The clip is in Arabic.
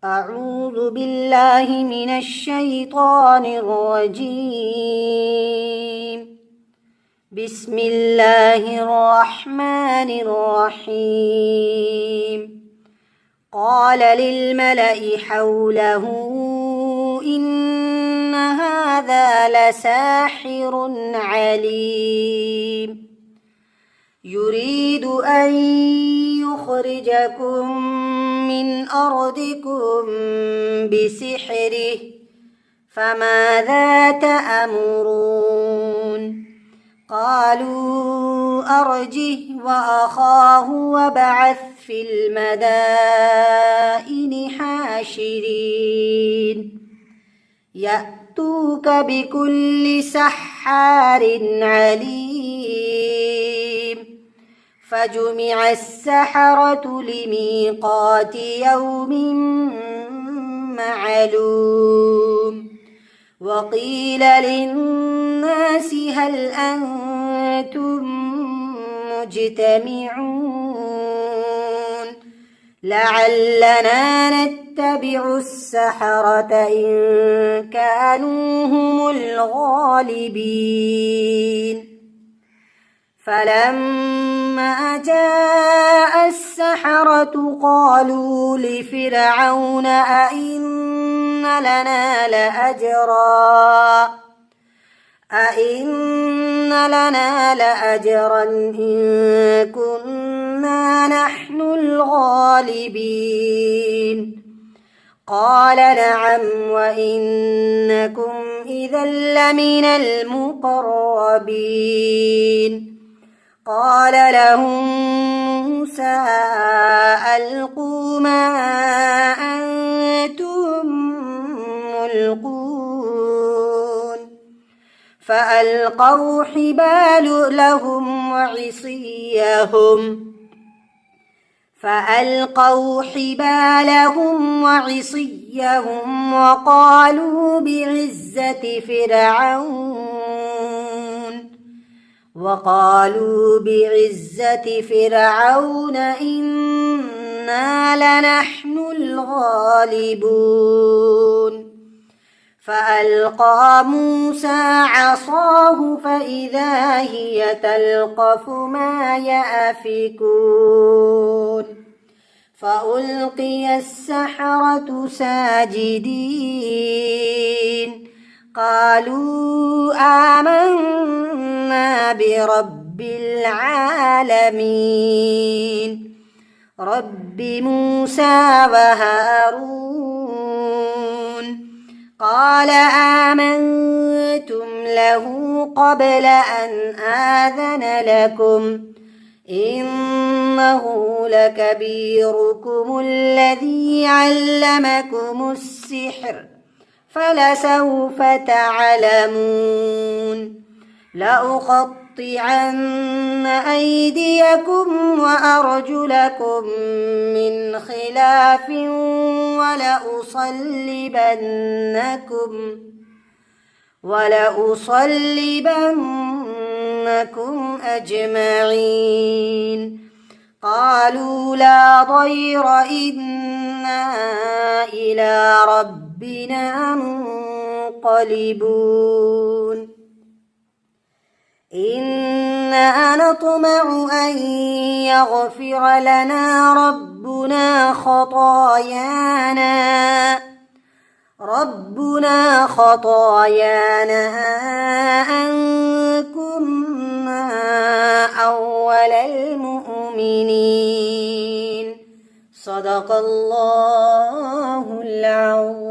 أعوذ بالله من الشيطان الرجيم. بسم الله الرحمن الرحيم. قال للملأ حوله إن هذا لساحر عليم يريد أن يخرجكم من أرضكم بسحره فماذا تأمرون؟ قالوا أرجه وأخاه وابعث في المدائن حاشرين يأتوك بكل سحار عليم فجمع السحرة لميقات يوم معلوم وقيل للناس هل أنتم مجتمعون لعلنا نتبع السحرة إن كانوا هم الغالبين فلما جاء السحرة قالوا لفرعون أئن لنا لأجرا إن كنا نحن الغالبين قال نعم وإنكم إذا لمن المقربين قال لهم موسى ألقوا ما أنتم ملقون فألقوا حبالهم وعصيهم وقالوا بعزة فرعون إنا لنحن الغالبون فألقى موسى عصاه فإذا هي تلقف ما يأفكون فألقي السحرة ساجدين قالوا آمنا برب العالمين رب موسى وهارون قال آمنتم له قبل أن آذن لكم إنه لكبيركم الذي علمكم السحر فلسوف تعلمون لأقطعن أيديكم وأرجلكم من خلاف ولأصلبنكم أجمعين قالوا لا ضير إنا إلى ربنا منقلبون إنا نطمع أن يغفر لنا ربنا خطايانا أن كنا أول المؤمنين صدق الله العظيم.